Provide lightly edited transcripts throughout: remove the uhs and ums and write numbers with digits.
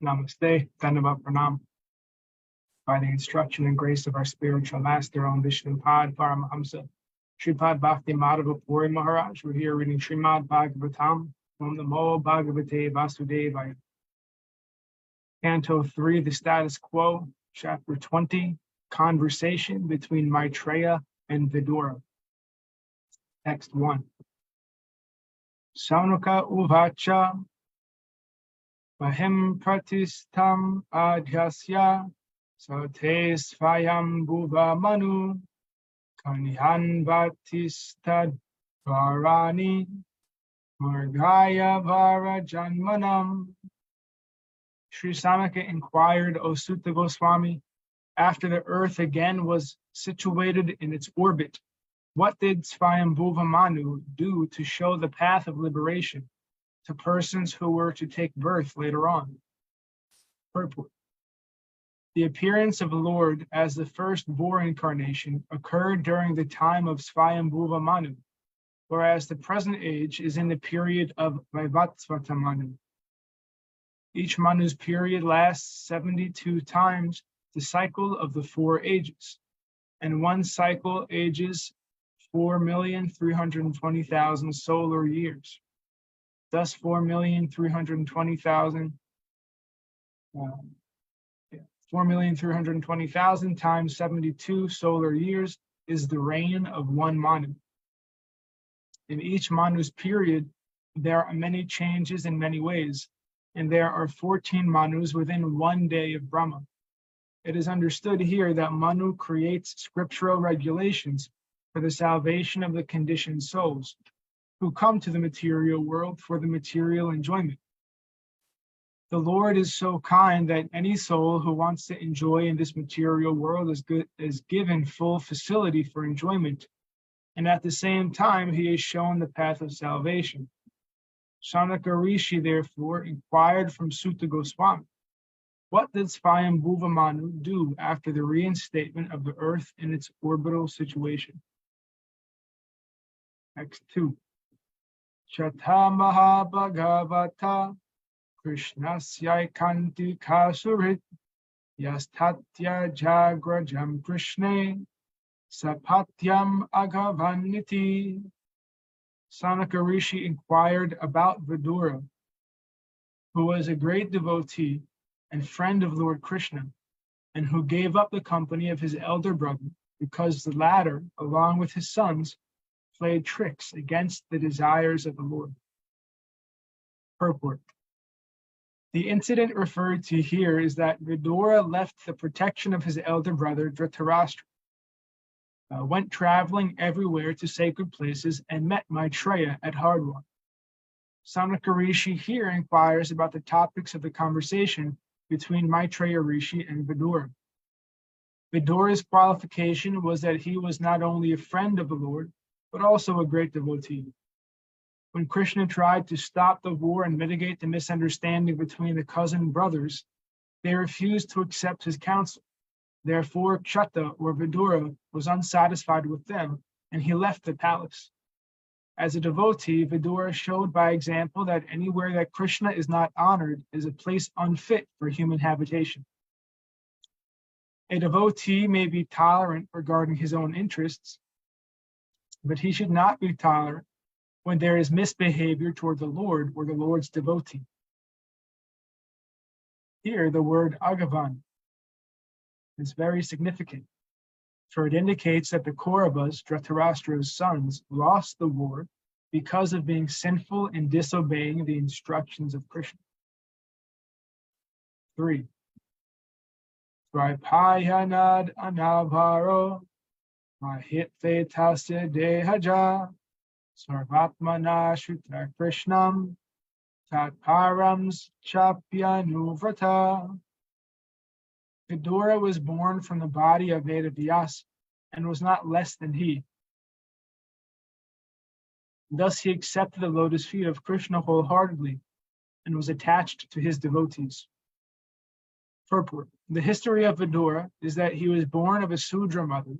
Namaste, Dhanava Pranam. By the instruction and grace of our spiritual master, Om Vishnu Pad Paramahamsa, Sripad Bhakti Madhava Puri Maharaj, we're here reading Srimad Bhagavatam, Om Namo Bhagavate Vasudevaya. Canto 3, the Status Quo, Chapter 20, Conversation between Maitreya and Vidura. Text 1. Saunuka Uvacha Mahim Pratistam Adhyasya Saute Svayam Bhuva Manu Kanihan Bhatistad Varani Margaya Vara Janmanam. Sri Samaka inquired, O Sutta Goswami, after the earth again was situated in its orbit, what did Svayambhuva Manu do to show the path of liberation to persons who were to take birth later on? Purport. The appearance of the Lord as the first boar incarnation occurred during the time of Svayambhuva Manu, whereas the present age is in the period of Vaivatsvata Manu. Each Manu's period lasts 72 times the cycle of the 4 ages, and one cycle ages 4,320,000 solar years. Thus 4,320,000 times 72 solar years is the reign of one Manu. In each Manu's period, there are many changes in many ways, and there are 14 Manus within one day of Brahma. It is understood here that Manu creates scriptural regulations for the salvation of the conditioned souls who come to the material world for the material enjoyment. The Lord is so kind that any soul who wants to enjoy in this material world is given full facility for enjoyment, and at the same time he is shown the path of salvation. Sanaka Rishi therefore inquired from Sutta Goswami, what did Svayambhuva Manu do after the reinstatement of the earth in its orbital situation? Text 2. Chata Maha Bhagavata Krishnasya Kanti Kasurit Yastatya Jagrajam Krishne Sapatyam Agavaniti. Sanaka Rishi inquired about Vidura, who was a great devotee and friend of Lord Krishna, and who gave up the company of his elder brother because the latter, along with his sons, played tricks against the desires of the Lord. Purport. The incident referred to here is that Vidura left the protection of his elder brother Dhritarashtra, went traveling everywhere to sacred places, and met Maitreya at Hardwar. Sanaka Rishi here inquires about the topics of the conversation between Maitreya Rishi and Vidura. Vidura's qualification was that he was not only a friend of the Lord, but also a great devotee. When Krishna tried to stop the war and mitigate the misunderstanding between the cousin brothers, they refused to accept his counsel. Therefore, Chata or Vidura was unsatisfied with them, and he left the palace. As a devotee, Vidura showed by example that anywhere that Krishna is not honored is a place unfit for human habitation. A devotee may be tolerant regarding his own interests, but he should not be tolerant when there is misbehavior toward the Lord or the Lord's devotee. Here, the word agavan is very significant, for it indicates that the Kauravas, Dhritarashtra's sons, lost the war because of being sinful and disobeying the instructions of Krishna. 3. Sripayanad anavaro mahitve tasya dehaja sarvatmana shuta krishnam tatparams chapyanuvrata. Vidura was born from the body of Vedavyasa and was not less than he. Thus he accepted the lotus feet of Krishna wholeheartedly and was attached to his devotees. Purport. The history of Vidura is that he was born of a Sudra mother,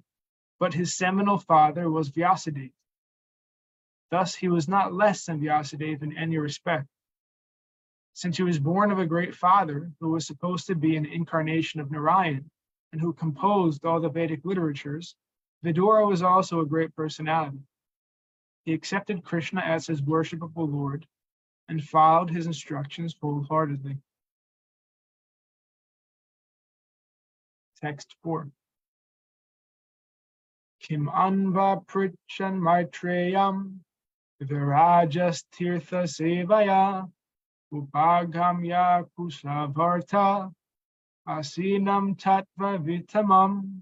but his seminal father was Vyasadeva. Thus he was not less than Vyasadeva in any respect. Since he was born of a great father who was supposed to be an incarnation of Narayan and who composed all the Vedic literatures, Vidura was also a great personality. He accepted Krishna as his worshipable Lord and followed his instructions wholeheartedly. Text 4. Kim anva prichan Maitreyam virajas tirtha sevaya upagamya kusavarta asinam tattva vitamam.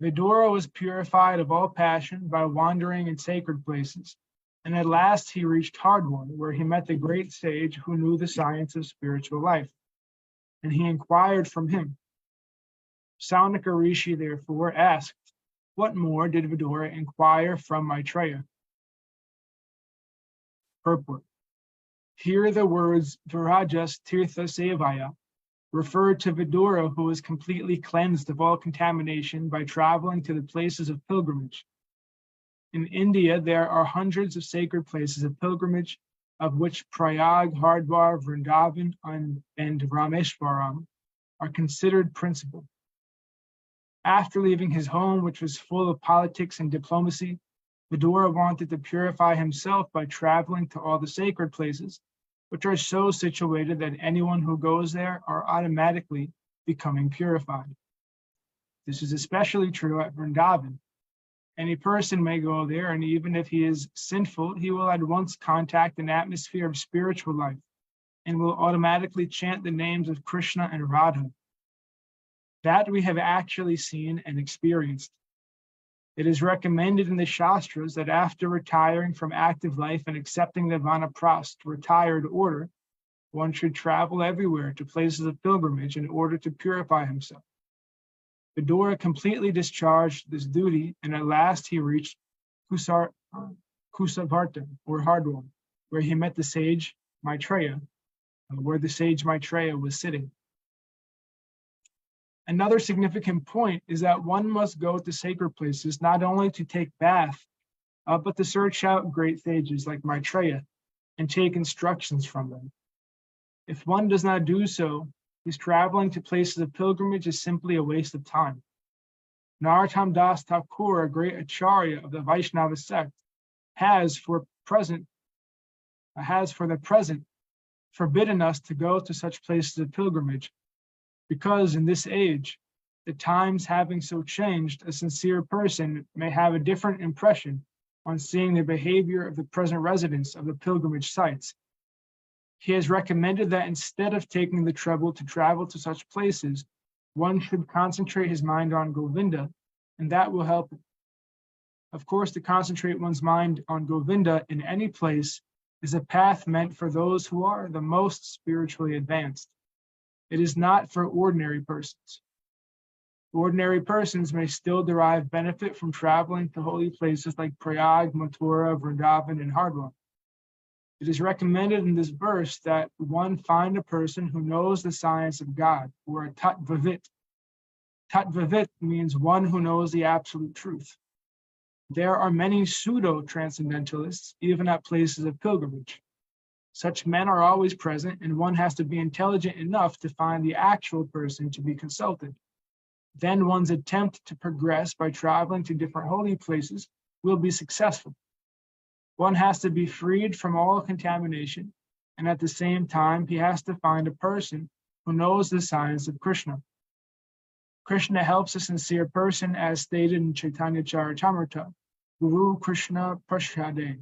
Vidura was purified of all passion by wandering in sacred places, and at last he reached Hardwar, where he met the great sage who knew the science of spiritual life, and he inquired from him. Saunaka Rishi therefore asked, what more did Vidura inquire from Maitreya? Purport. Here the words Virajas Tirtha Sevaya refer to Vidura, who was completely cleansed of all contamination by traveling to the places of pilgrimage. In India, there are hundreds of sacred places of pilgrimage, of which Prayag, Hardwar, Vrindavan, and Rameshwaram are considered principal. After leaving his home, which was full of politics and diplomacy, Vidura wanted to purify himself by traveling to all the sacred places, which are so situated that anyone who goes there are automatically becoming purified. This is especially true at Vrindavan. Any person may go there, and even if he is sinful, he will at once contact an atmosphere of spiritual life and will automatically chant the names of Krishna and Radha. That we have actually seen and experienced. It is recommended in the Shastras that after retiring from active life and accepting the Vanaprastha retired order, one should travel everywhere to places of pilgrimage in order to purify himself. Vidura completely discharged this duty, and at last he reached Kusavarta, or Hardwar, where he met the sage Maitreya, was sitting. Another significant point is that one must go to sacred places not only to take bath, but to search out great sages like Maitreya and take instructions from them. If one does not do so, his traveling to places of pilgrimage is simply a waste of time. Narottam Das Thakur, a great acharya of the Vaishnava sect, has for the present forbidden us to go to such places of pilgrimage, because in this age, the times having so changed, a sincere person may have a different impression on seeing the behavior of the present residents of the pilgrimage sites. He has recommended that instead of taking the trouble to travel to such places, one should concentrate his mind on Govinda, and that will help him. Of course, to concentrate one's mind on Govinda in any place is a path meant for those who are the most spiritually advanced. It is not for ordinary persons. Ordinary persons may still derive benefit from traveling to holy places like Prayag, Mathura, Vrindavan, and Hardwar. It is recommended in this verse that one find a person who knows the science of God, or a tattvavit. Tattvavit means one who knows the absolute truth. There are many pseudo-transcendentalists, even at places of pilgrimage. Such men are always present, and one has to be intelligent enough to find the actual person to be consulted. Then one's attempt to progress by traveling to different holy places will be successful. One has to be freed from all contamination, and at the same time, he has to find a person who knows the science of Krishna. Krishna helps a sincere person, as stated in Chaitanya Charitamrita, Guru Krishna Prashade.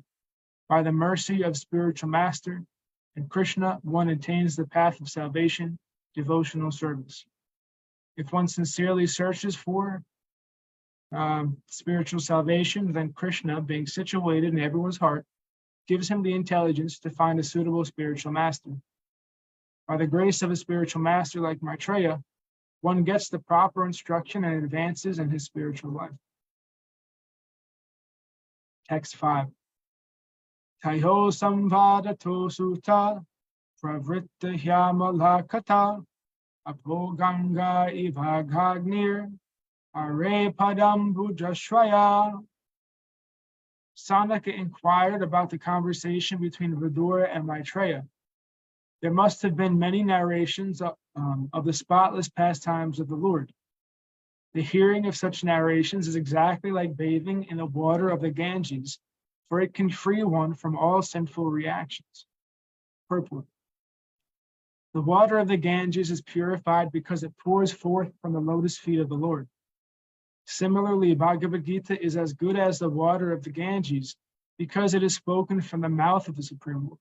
By the mercy of spiritual master and Krishna, one attains the path of salvation, devotional service. If one sincerely searches for spiritual salvation, then Krishna, being situated in everyone's heart, gives him the intelligence to find a suitable spiritual master. By the grace of a spiritual master like Maitreya, one gets the proper instruction and advances in his spiritual life. Text 5. Taiho samvadato sutta pravritta hyamalakata apoganga ivagagnir are padam bujashwaya. Sanaka inquired about the conversation between Vidura and Maitreya. There must have been many narrations of the spotless pastimes of the Lord. The hearing of such narrations is exactly like bathing in the water of the Ganges, for it can free one from all sinful reactions. Purport. The water of the Ganges is purified because it pours forth from the lotus feet of the Lord. Similarly, Bhagavad Gita is as good as the water of the Ganges because it is spoken from the mouth of the Supreme Lord.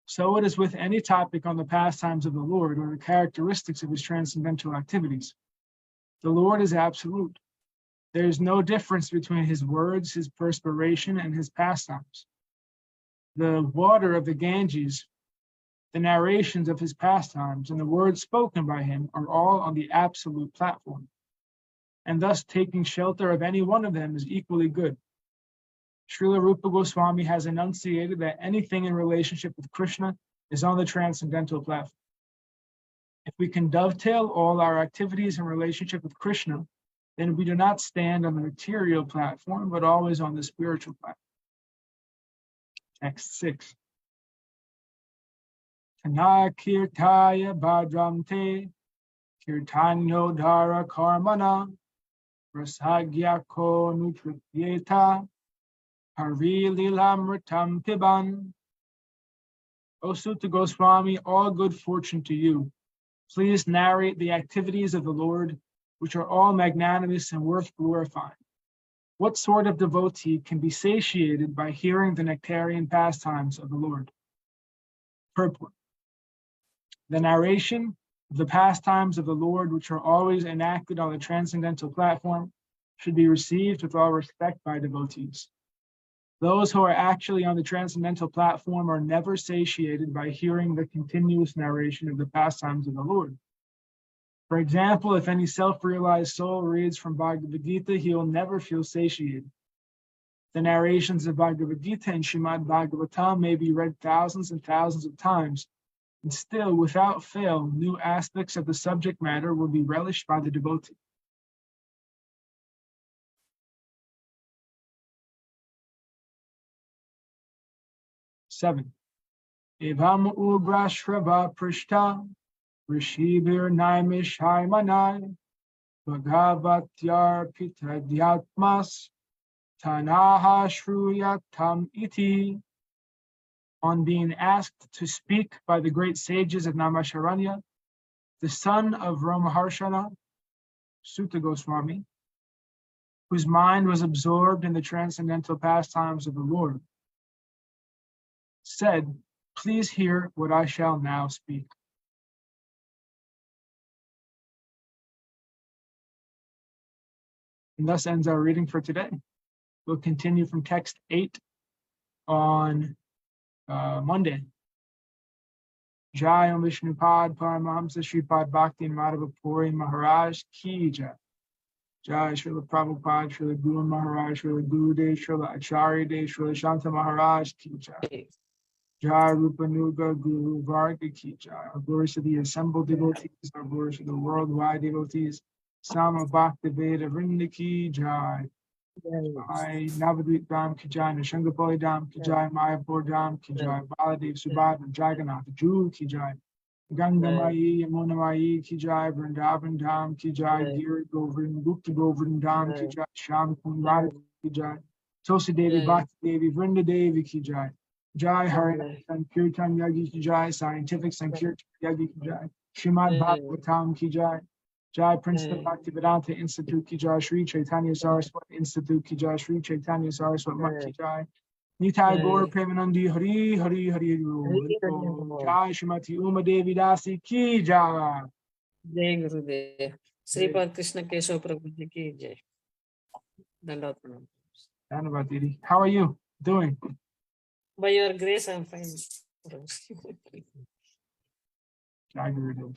So it is with any topic on the pastimes of the Lord or the characteristics of his transcendental activities. The Lord is absolute. There is no difference between his words, his perspiration, and his pastimes. The water of the Ganges, the narrations of his pastimes, and the words spoken by him are all on the absolute platform. And thus taking shelter of any one of them is equally good. Srila Rupa Goswami has enunciated that anything in relationship with Krishna is on the transcendental platform. If we can dovetail all our activities in relationship with Krishna, then we do not stand on the material platform, but always on the spiritual platform. Text 6. Tana kirtaya bhadram te kirtanyo dhara karmana rasagyako nutrityeta hari lilamritam piban. O Sutta Goswami, all good fortune to you. Please narrate the activities of the Lord, which are all magnanimous and worth glorifying. What sort of devotee can be satiated by hearing the nectarian pastimes of the Lord? Purport. The narration of the pastimes of the Lord, which are always enacted on the transcendental platform, should be received with all respect by devotees. Those who are actually on the transcendental platform are never satiated by hearing the continuous narration of the pastimes of the Lord. For example, if any self-realized soul reads from Bhagavad Gita, he will never feel satiated. The narrations of Bhagavad Gita and Srimad Bhagavatam may be read thousands and thousands of times, and still, without fail, new aspects of the subject matter will be relished by the devotee. Seven. Evam ubrashrava prishta rishibir naimishai manai bhagavatyar pitadhyatmas tanaha shruyatam iti. On being asked to speak by the great sages of Namasharanya, the son of Ramaharshana, Sutta Goswami, whose mind was absorbed in the transcendental pastimes of the Lord, said, "Please hear what I shall now speak." And thus ends our reading for today. We'll continue from text 8 on Monday. Jai Om Vishnupad Paramahamsa Shripad Bhakti Madhava Puri Maharaj Ki Jai. Jai Srila Prabhupada, Srila Guru Maharaj, Srila Gurudev, Srila Acharya Dev, Srila Shanta Maharaj Ki Jai. Jai Rupa Nuga Guru Varga Ki Jai. Our glories to the assembled devotees, our glories to the worldwide devotees. Sama Bhakti Veda Vrinda Ki Jai. Jai Navadvip Dham Ki Jai, Nishangapali Dham Ki Jai, Mayapur Dham Ki Jai, Baladev Subhadra Jagannath Ju Ki Jai, Ganga Mai Yamuna Mai Ki Jai, Vrindavan Dham Ki Jai, Giri Govardhan Gupta Govardhan Dham Ki Jai, Sham Kund Radha Ki Jai, Tulsi Devi Bhakti Devi Vrinda Devi Ki Jai, Jai Hare Sankirtan Yagi Ki Jai, Scientific Sankirtan Yagi Ki Jai, Srimad Bhagavatam Ki Jai, Jai Princeton Bhakti Vedanta Institute Ki Jai, Sri Chaitanya Saraswati Institute Ki Jai, Sri Chaitanya Saraswati Mat Ki Jai, Nitai Gaur Premanandi Hari Hari Hari Ro, Jai Srimati Uma Devi Dasi Ki Jai. Jai Gurudev. Sripad Krishna Keshav Prabhu Ji Ki Jai. Dandavat Pranam. Dhanavad Didi. How are you doing? By your grace, I'm fine. Jai Gurudev.